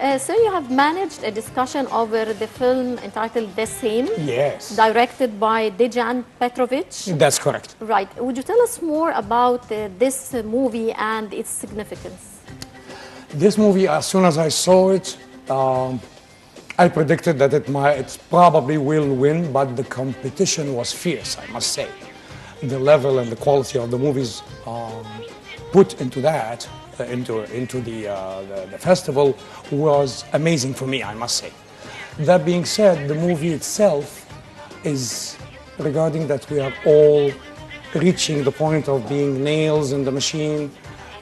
So you have managed a discussion over the film entitled The Same. Yes. Directed by Dejan Petrovic. That's correct. Right. Would you tell us more about this movie and its significance? This movie, as soon as I saw it, I predicted that it probably will win, but the competition was fierce, I must say. The level and the quality of the movies put into that, into the festival was amazing for me, I must say. That being said, the movie itself is regarding that we are all reaching the point of being nails in the machine,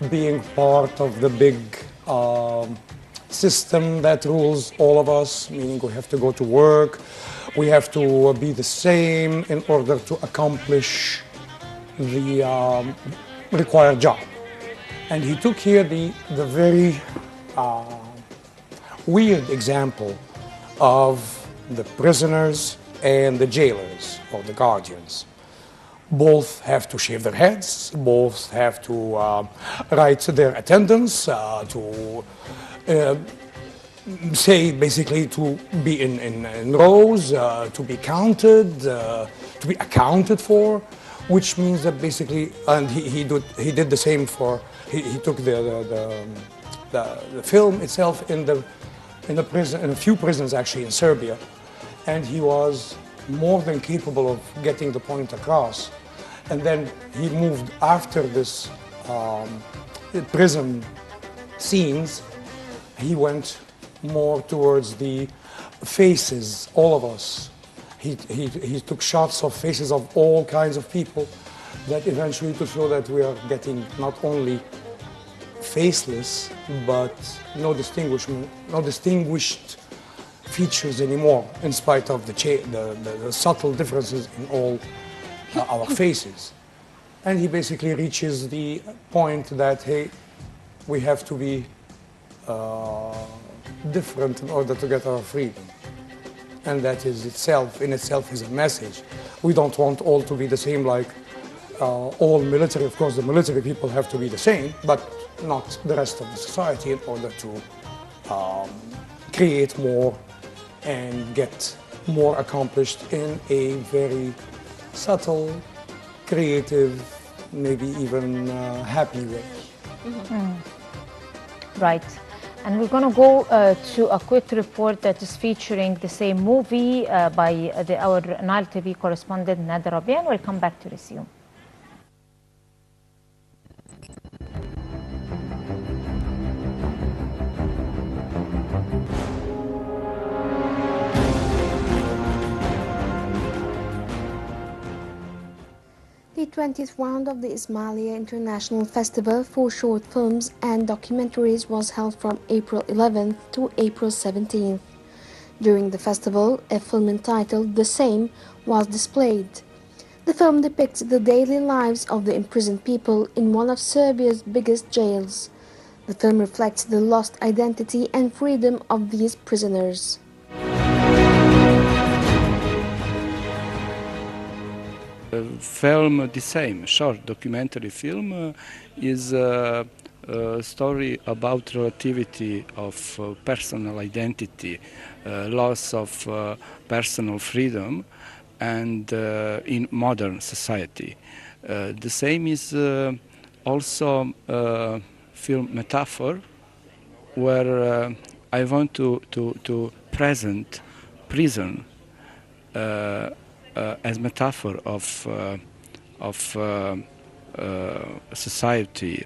being part of the big system that rules all of us, meaning we have to go to work, we have to be the same in order to accomplish the required job. And he took here the very weird example of the prisoners and the jailers or the guardians. Both have to shave their heads, both have to write their attendance, to say basically to be in rows, to be counted, to be accounted for, which means that basically, and he did the same for, he took the film itself in the prison, in a few prisons actually in Serbia, and he was more than capable of getting the point across. And then he moved after this prison scenes, he went more towards the faces, all of us. He took shots of faces of all kinds of people that eventually to show that we are getting not only faceless, but no distinguished features anymore, in spite of the subtle differences in all our faces. And he basically reaches the point that, hey, we have to be different in order to get our freedom. And that is in itself is a message. We don't want all to be the same like all military. Of course, the military people have to be the same, but not the rest of the society in order to create more and get more accomplished in a very subtle, creative, maybe even happy way. Right. And we're going to go to a quick report that is featuring the same movie by our Nile TV correspondent, Nada Rabia, and we'll come back to resume. The 20th round of the Ismailia International Festival for Short Films and Documentaries was held from April 11th to April 17th. During the festival, a film entitled The Same was displayed. The film depicts the daily lives of the imprisoned people in one of Serbia's biggest jails. The film reflects the lost identity and freedom of these prisoners. Film The Same, short documentary film, is a story about relativity of personal identity, loss of personal freedom, and in modern society. The Same is also a film metaphor where I want to present prison as metaphor of society.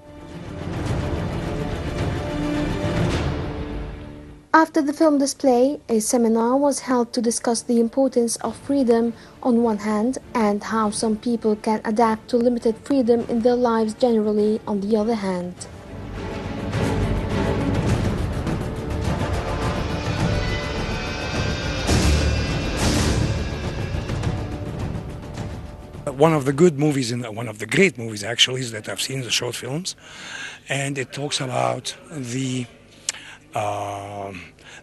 After the film display, a seminar was held to discuss the importance of freedom on one hand and how some people can adapt to limited freedom in their lives generally on the other hand. One of the good movies, one of the great movies actually, that I've seen, the short films, and it talks about the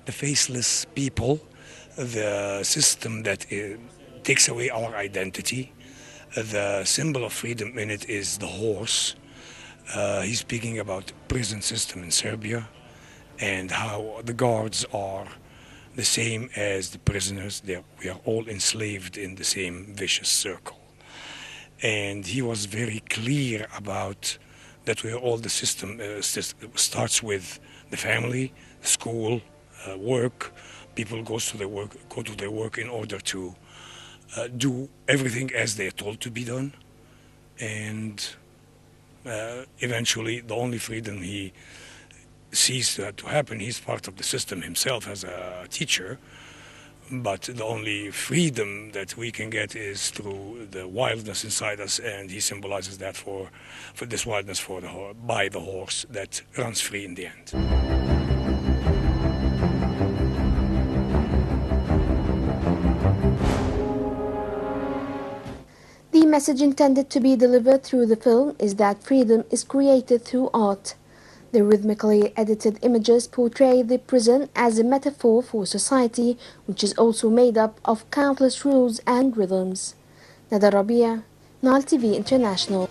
faceless people, the system that takes away our identity. The symbol of freedom in it is the horse. He's speaking about the prison system in Serbia, and how the guards are the same as the prisoners. We are all enslaved in the same vicious circle. And he was very clear about that we are all the system starts with the family, school, work. People go to their work in order to do everything as they are told to be done. And eventually, the only freedom he sees to happen, he's part of the system himself as a teacher, but the only freedom that we can get is through the wildness inside us, and he symbolizes that for this wildness by the horse that runs free in the end. The message intended to be delivered through the film is that freedom is created through art. The rhythmically edited images portray the prison as a metaphor for society, which is also made up of countless rules and rhythms. Nada Rabia, Nile TV International.